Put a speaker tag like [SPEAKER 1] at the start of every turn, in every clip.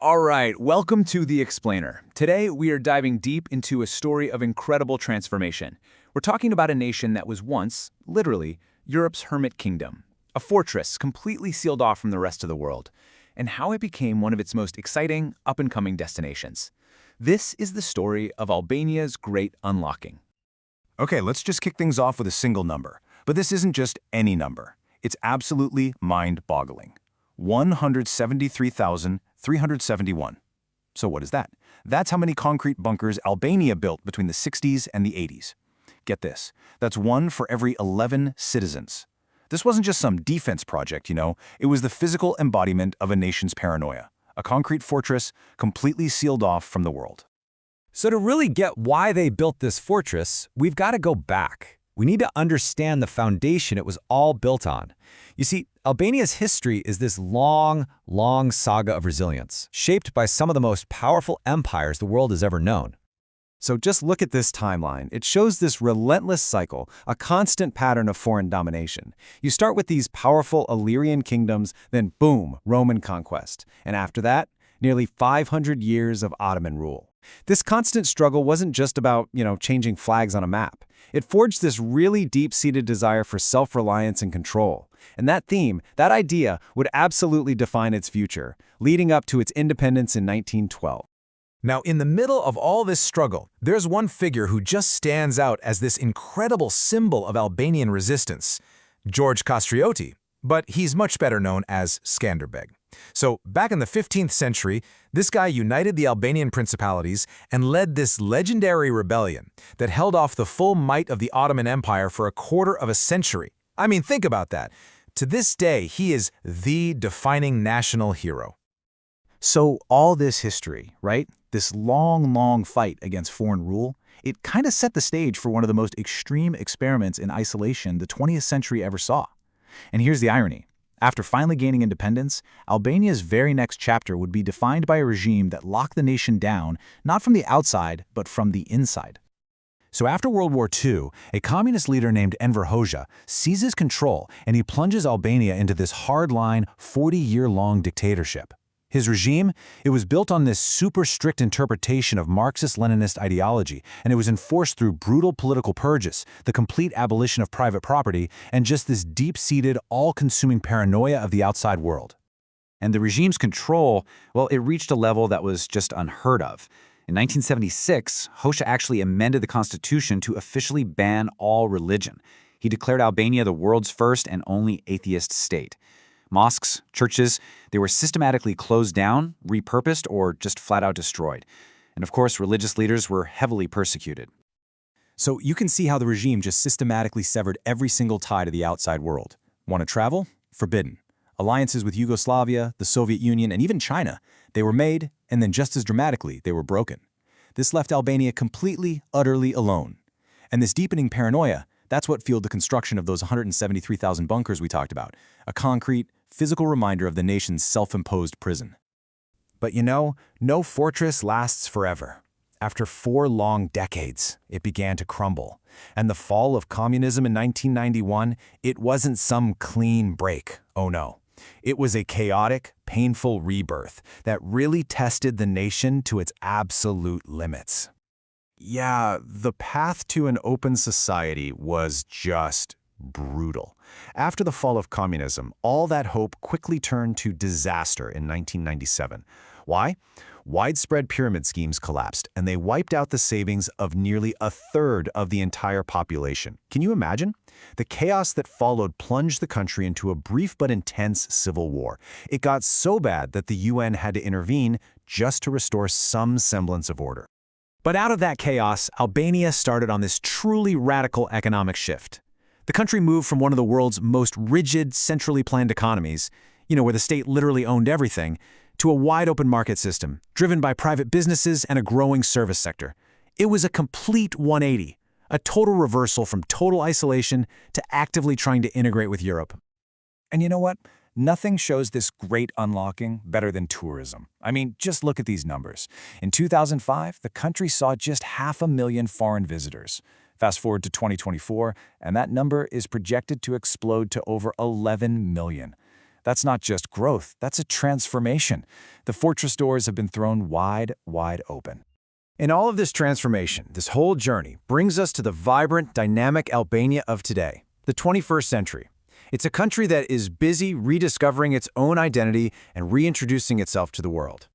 [SPEAKER 1] All right, welcome to The Explainer. Today, we are diving deep into a story of incredible transformation. We're talking about a nation that was once, literally, Europe's hermit kingdom, a fortress completely sealed off from the rest of the world, and how it became one of its most exciting, up-and-coming destinations. This is the story of Albania's great unlocking.
[SPEAKER 2] Okay, let's just kick things off with a single number. But this isn't just any number. It's absolutely mind-boggling. 173,371. So what is that? That's how many concrete bunkers Albania built between the 60s and the 80s. Get this, that's one for every 11 citizens. This wasn't just some defense project, it was the physical embodiment of a nation's paranoia. A concrete fortress completely sealed off from the world.
[SPEAKER 3] So to really get why they built this fortress, we've got to go back. We need to understand the foundation it was all built on. You see, Albania's history is this long, long saga of resilience, shaped by some of the most powerful empires the world has ever known.
[SPEAKER 4] So just look at this timeline. It shows this relentless cycle, a constant pattern of foreign domination. You start with these powerful Illyrian kingdoms, then boom, Roman conquest. And after that, nearly 500 years of Ottoman rule. This constant struggle wasn't just about, changing flags on a map. It forged this really deep-seated desire for self-reliance and control. And that theme, that idea, would absolutely define its future, leading up to its independence in 1912.
[SPEAKER 5] Now, in the middle of all this struggle, there's one figure who just stands out as this incredible symbol of Albanian resistance, George Kastrioti, but he's much better known as Skanderbeg. So, back in the 15th century, this guy united the Albanian principalities and led this legendary rebellion that held off the full might of the Ottoman Empire for a quarter of a century. I mean, think about that. To this day, he is the defining national hero.
[SPEAKER 2] So all this history, right? This long, long fight against foreign rule, it kind of set the stage for one of the most extreme experiments in isolation the 20th century ever saw. And here's the irony. After finally gaining independence, Albania's very next chapter would be defined by a regime that locked the nation down, not from the outside, but from the inside. So after World War II, a communist leader named Enver Hoxha seizes control and he plunges Albania into this hard-line, 40-year-long dictatorship. His regime, it was built on this super strict interpretation of Marxist-Leninist ideology, and it was enforced through brutal political purges, the complete abolition of private property, and just this deep-seated, all-consuming paranoia of the outside world.
[SPEAKER 6] And the regime's control, well, it reached a level that was just unheard of. In 1976, Hoxha actually amended the constitution to officially ban all religion. He declared Albania the world's first and only atheist state. Mosques, churches, they were systematically closed down, repurposed, or just flat out destroyed. And of course, religious leaders were heavily persecuted.
[SPEAKER 4] So you can see how the regime just systematically severed every single tie to the outside world. Want to travel? Forbidden. Alliances with Yugoslavia, the Soviet Union, and even China, they were made, and then just as dramatically, they were broken. This left Albania completely, utterly alone. And this deepening paranoia, that's what fueled the construction of those 173,000 bunkers we talked about, a concrete, physical reminder of the nation's self-imposed prison. But no fortress lasts forever. After 4 long decades, it began to crumble. And the fall of communism in 1991, it wasn't some clean break, oh no. It was a chaotic, painful rebirth that really tested the nation to its absolute limits. Yeah, the path to an open society was just brutal. After the fall of communism, all that hope quickly turned to disaster in 1997. Why? Widespread pyramid schemes collapsed, and they wiped out the savings of nearly a third of the entire population. Can you imagine? The chaos that followed plunged the country into a brief but intense civil war. It got so bad that the UN had to intervene just to restore some semblance of order. But out of that chaos, Albania started on this truly radical economic shift. The country moved from one of the world's most rigid, centrally planned economies, where the state literally owned everything, to a wide-open market system, driven by private businesses and a growing service sector. It was a complete 180, a total reversal from total isolation to actively trying to integrate with Europe. And you know what? Nothing shows this great unlocking better than tourism. I mean, just look at these numbers. In 2005, the country saw just 500,000 foreign visitors. Fast forward to 2024, and that number is projected to explode to over 11 million.
[SPEAKER 2] That's not just growth, that's a transformation. The fortress doors have been thrown wide, wide open.
[SPEAKER 5] In all of this transformation, this whole journey brings us to the vibrant, dynamic Albania of today, the 21st century. It's a country that is busy rediscovering its own identity and reintroducing itself to the world.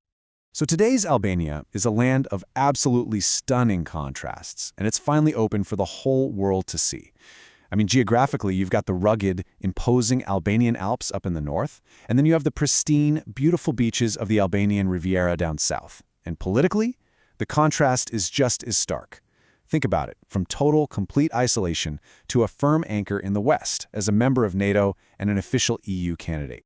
[SPEAKER 4] So today's Albania is a land of absolutely stunning contrasts, and it's finally open for the whole world to see. I mean, geographically, you've got the rugged, imposing Albanian Alps up in the north, and then you have the pristine, beautiful beaches of the Albanian Riviera down south. And politically, the contrast is just as stark. Think about it, from total, complete isolation to a firm anchor in the West as a member of NATO and an official EU candidate.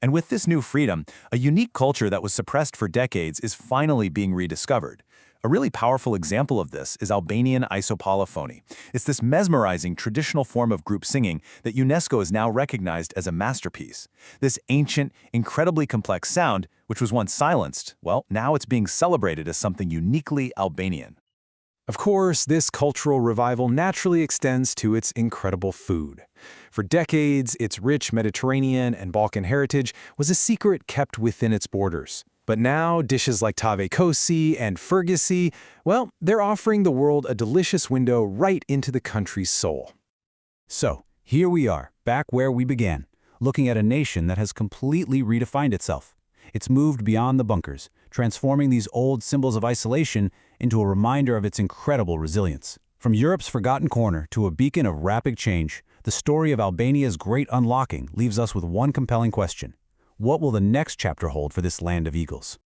[SPEAKER 1] And with this new freedom, a unique culture that was suppressed for decades is finally being rediscovered. A really powerful example of this is Albanian isopolyphony. It's this mesmerizing traditional form of group singing that UNESCO has now recognized as a masterpiece. This ancient, incredibly complex sound, which was once silenced, well, now it's being celebrated as something uniquely Albanian.
[SPEAKER 4] Of course, this cultural revival naturally extends to its incredible food. For decades, its rich Mediterranean and Balkan heritage was a secret kept within its borders. But now, dishes like tave kosi and fergisi, well, they're offering the world a delicious window right into the country's soul.
[SPEAKER 2] So, here we are, back where we began, looking at a nation that has completely redefined itself. It's moved beyond the bunkers, transforming these old symbols of isolation into a reminder of its incredible resilience. From Europe's forgotten corner to a beacon of rapid change, the story of Albania's great unlocking leaves us with one compelling question. What will the next chapter hold for this land of eagles?